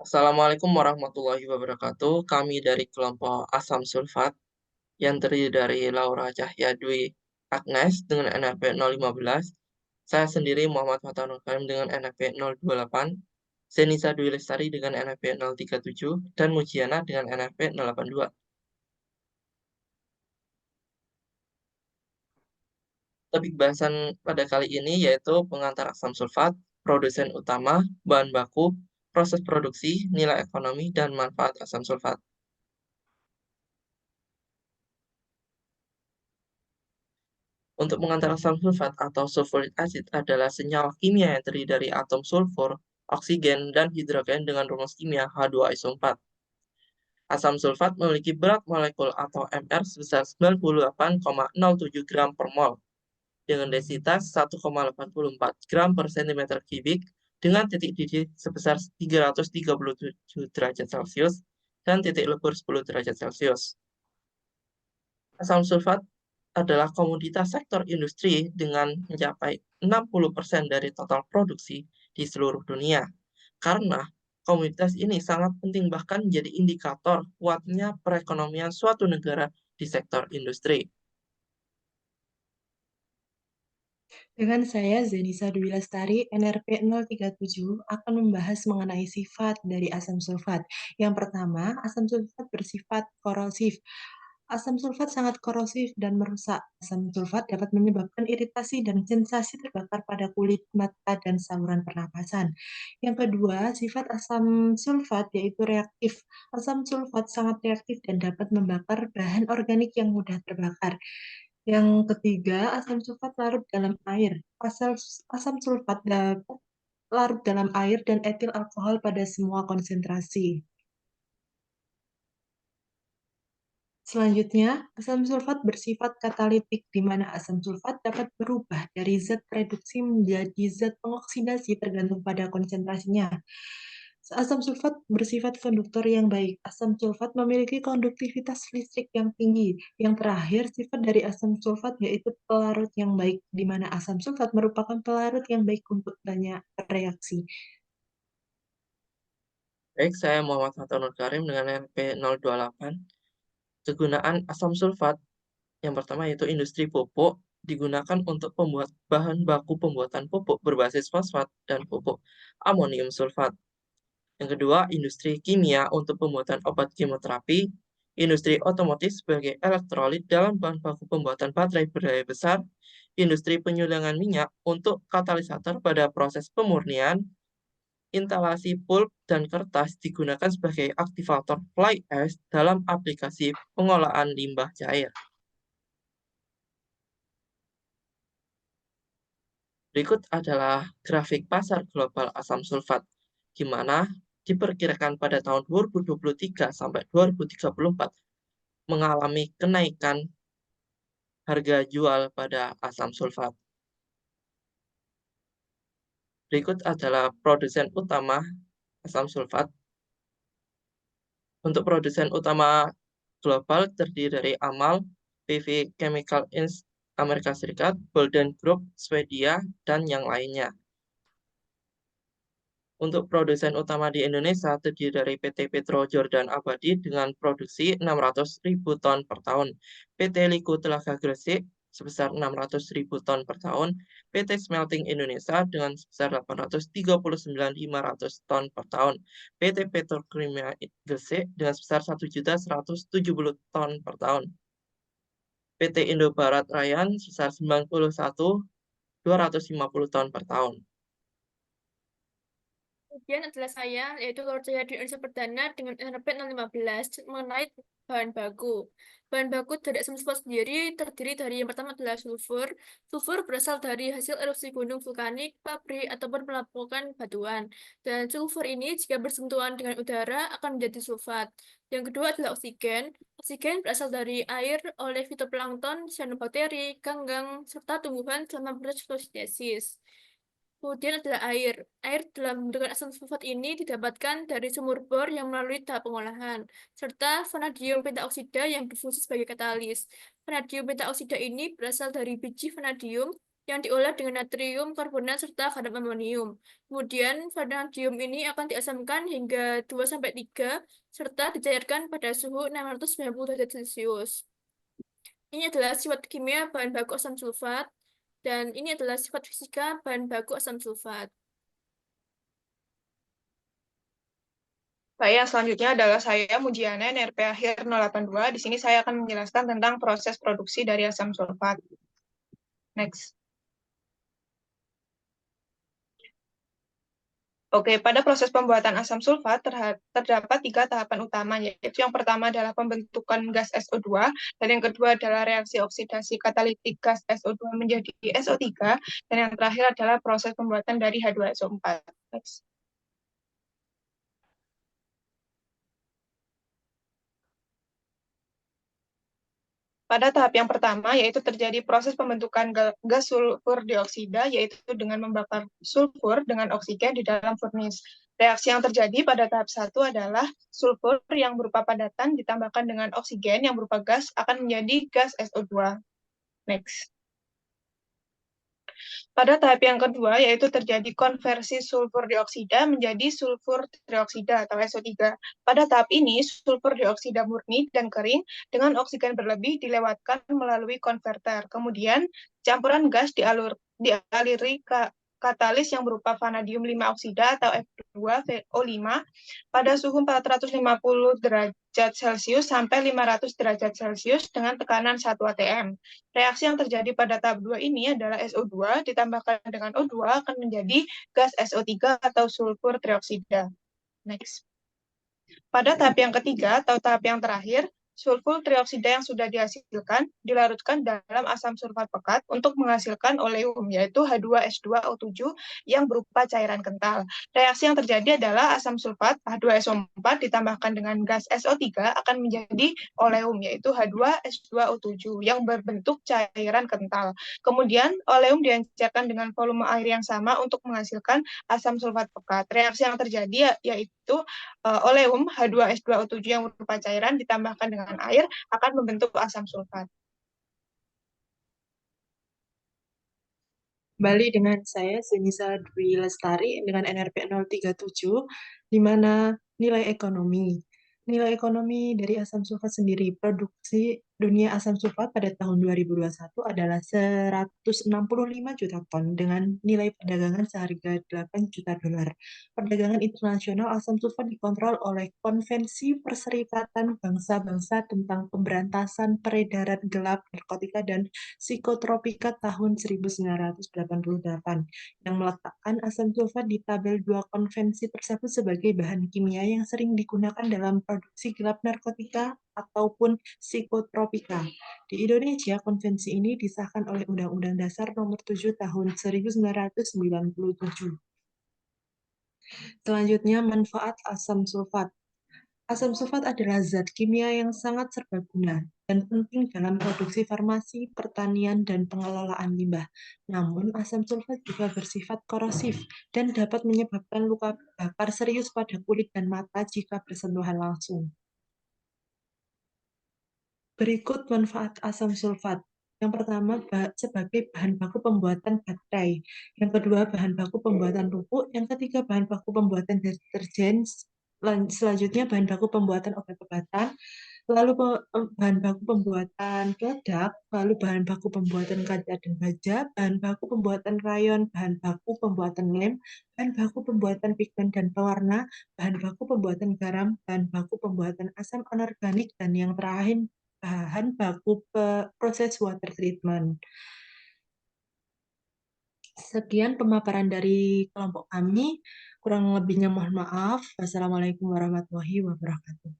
Assalamualaikum warahmatullahi wabarakatuh. Kami dari kelompok Asam Sulfat yang terdiri dari Laura Cahya Dwi Agnes dengan NRP 015, saya sendiri Muhammad Fatanul Karim dengan NRP 028, Senisa Dwi Lestari dengan NRP 037, dan Mujiana dengan NRP 082. Topik bahasan pada kali ini yaitu pengantar asam sulfat, produsen utama, bahan baku, proses produksi, nilai ekonomi, dan manfaat asam sulfat. Untuk mengantar asam sulfat atau sulfuric acid adalah senyawa kimia yang terdiri dari atom sulfur, oksigen, dan hidrogen dengan rumus kimia H2SO4. Asam sulfat memiliki berat molekul atau Mr sebesar 98,07 gram per mol dengan densitas 1,84 gram per centimeter kubik dengan titik didih sebesar 337 derajat Celcius dan titik lebur 10 derajat Celcius. Asam sulfat adalah komoditas sektor industri dengan mencapai 60% dari total produksi di seluruh dunia. Karena komoditas ini sangat penting bahkan menjadi indikator kuatnya perekonomian suatu negara di sektor industri. Dengan saya, Zenisa Dwi Lestari, NRP 037, akan membahas mengenai sifat dari asam sulfat. Yang pertama, asam sulfat bersifat korosif. Asam sulfat sangat korosif dan merusak. Asam sulfat dapat menyebabkan iritasi dan sensasi terbakar pada kulit, mata, dan saluran pernapasan. Yang kedua, sifat asam sulfat yaitu reaktif. Asam sulfat sangat reaktif dan dapat membakar bahan organik yang mudah terbakar. Yang ketiga, asam sulfat larut dalam air. Asam sulfat dapat larut dalam air dan etil alkohol pada semua konsentrasi. Selanjutnya, asam sulfat bersifat katalitik, di mana asam sulfat dapat berubah dari zat reduksi menjadi zat pengoksidasi tergantung pada konsentrasinya. Asam sulfat bersifat konduktor yang baik. Asam sulfat memiliki konduktivitas listrik yang tinggi. Yang terakhir, sifat dari asam sulfat yaitu pelarut yang baik, di mana asam sulfat merupakan pelarut yang baik untuk banyak reaksi. Baik, saya Muhammad Fatanul Karim dengan NP 028. Kegunaan asam sulfat yang pertama yaitu industri pupuk digunakan untuk membuat bahan baku pembuatan pupuk berbasis fosfat dan pupuk amonium sulfat. Yang kedua, industri kimia untuk pembuatan obat kemoterapi, industri otomotif sebagai elektrolit dalam bahan baku pembuatan baterai berdaya besar, industri penyulingan minyak untuk katalisator pada proses pemurnian, instalasi pulp dan kertas digunakan sebagai aktivator fly ash dalam aplikasi pengolahan limbah cair. Berikut adalah grafik pasar global asam sulfat, di mana diperkirakan pada tahun 2023 sampai 2034 mengalami kenaikan harga jual pada asam sulfat. Berikut adalah produsen utama asam sulfat. Untuk produsen utama global terdiri dari Amal, PV Chemical Inc. Amerika Serikat, Golden Group, Swedia, dan yang lainnya. Untuk produsen utama di Indonesia terdiri dari PT Petro Jordan Abadi dengan produksi 600.000 ton per tahun, PT Liku Telaga Gresik sebesar 600.000 ton per tahun, PT Smelting Indonesia dengan sebesar 839.500 ton per tahun, PT Petrokimia Gresik dengan sebesar 1.170 ton per tahun, PT Indobarat Rayan sebesar 91.250 ton per tahun. Kemudian adalah saya, yaitu Lord Jaya di Indonesia Perdana dengan NRP 015 mengenai bahan baku. Bahan baku dari asam sulfat sendiri terdiri dari yang pertama adalah sulfur. Sulfur berasal dari hasil erupsi gunung vulkanik, pabrik, ataupun pelampukan batuan. Dan sulfur ini jika bersentuhan dengan udara akan menjadi sulfat. Yang kedua adalah oksigen. Oksigen berasal dari air oleh fitoplankton, cyanobacteria, ganggang, serta tumbuhan selama proses fotosintesis. Kemudian adalah air. Air dalam bentukan asam sulfat ini didapatkan dari sumur bor yang melalui tahap pengolahan, serta vanadium pentaoksida yang berfungsi sebagai katalis. Vanadium pentaoksida ini berasal dari biji vanadium yang diolah dengan natrium karbonat serta garam amonium. Kemudian vanadium ini akan diasamkan hingga 2-3 serta dicairkan pada suhu 690 derajat Celcius. Ini adalah sifat kimia bahan baku asam sulfat dan ini adalah sifat fisika bahan baku asam sulfat. Baik, yang selanjutnya adalah saya Mujiana, NRP akhir 082. Di sini saya akan menjelaskan tentang proses produksi dari asam sulfat. Next. Oke, pada proses pembuatan asam sulfat terdapat 3 tahapan utama, yaitu yang pertama adalah pembentukan gas SO2, dan yang kedua adalah reaksi oksidasi katalitik gas SO2 menjadi SO3, dan yang terakhir adalah proses pembuatan dari H2SO4. Next. Pada tahap yang pertama, yaitu terjadi proses pembentukan gas sulfur dioksida, yaitu dengan membakar sulfur dengan oksigen di dalam furnace. Reaksi yang terjadi pada tahap 1 adalah sulfur yang berupa padatan ditambahkan dengan oksigen yang berupa gas akan menjadi gas SO2. Next. Pada tahap yang kedua, yaitu terjadi konversi sulfur dioksida menjadi sulfur trioksida atau SO3. Pada tahap ini, sulfur dioksida murni dan kering dengan oksigen berlebih dilewatkan melalui konverter. Kemudian, campuran gas dialiri ke katalis yang berupa vanadium 5 oksida atau F2VO5 pada suhu 450 derajat Celcius sampai 500 derajat Celcius dengan tekanan 1 atm. Reaksi yang terjadi pada tahap 2 ini adalah SO2 ditambahkan dengan O2 akan menjadi gas SO3 atau sulfur trioksida. Next. Pada tahap yang ketiga atau tahap yang terakhir, sulfur trioksida yang sudah dihasilkan dilarutkan dalam asam sulfat pekat untuk menghasilkan oleum, yaitu H2S2O7 yang berupa cairan kental. Reaksi yang terjadi adalah asam sulfat H2SO4 ditambahkan dengan gas SO3 akan menjadi oleum, yaitu H2S2O7 yang berbentuk cairan kental. Kemudian, oleum diencerkan dengan volume air yang sama untuk menghasilkan asam sulfat pekat. Reaksi yang terjadi yaitu oleum H2S2O7 yang berupa cairan ditambahkan dengan air akan membentuk asam sulfat. Kembali dengan saya, Zenisa Dwi Lestari, dengan NRP 037, di mana nilai ekonomi. Nilai ekonomi dari asam sulfat sendiri, produksi dunia asam sulfat pada tahun 2021 adalah 165 juta ton dengan nilai perdagangan seharga 8 juta dolar. Perdagangan internasional asam sulfat dikontrol oleh Konvensi Perserikatan Bangsa-Bangsa tentang Pemberantasan Peredaran Gelap Narkotika dan Psikotropika tahun 1988 yang meletakkan asam sulfat di tabel 2 konvensi tersebut sebagai bahan kimia yang sering digunakan dalam produksi gelap narkotika ataupun psikotropika. Di Indonesia, konvensi ini disahkan oleh Undang-Undang Dasar Nomor 7 Tahun 1997. Selanjutnya, manfaat asam sulfat. Asam sulfat adalah zat kimia yang sangat serbaguna dan penting dalam produksi farmasi, pertanian, dan pengelolaan limbah. Namun, asam sulfat juga bersifat korosif dan dapat menyebabkan luka bakar serius pada kulit dan mata jika bersentuhan langsung. Berikut manfaat asam sulfat. Yang pertama, sebagai bahan baku pembuatan baterai. Yang kedua, bahan baku pembuatan pupuk. Yang ketiga, bahan baku pembuatan deterjen. Selanjutnya, bahan baku pembuatan obat-obatan. Lalu bahan baku pembuatan peledak, lalu bahan baku pembuatan kaca dan baja, bahan baku pembuatan rayon, bahan baku pembuatan lem, bahan baku pembuatan pigmen dan pewarna, bahan baku pembuatan garam, bahan baku pembuatan asam anorganik, dan yang terakhir bahan baku proses water treatment. Sekian pemaparan dari kelompok kami. Kurang lebihnya mohon maaf. Wassalamualaikum warahmatullahi wabarakatuh.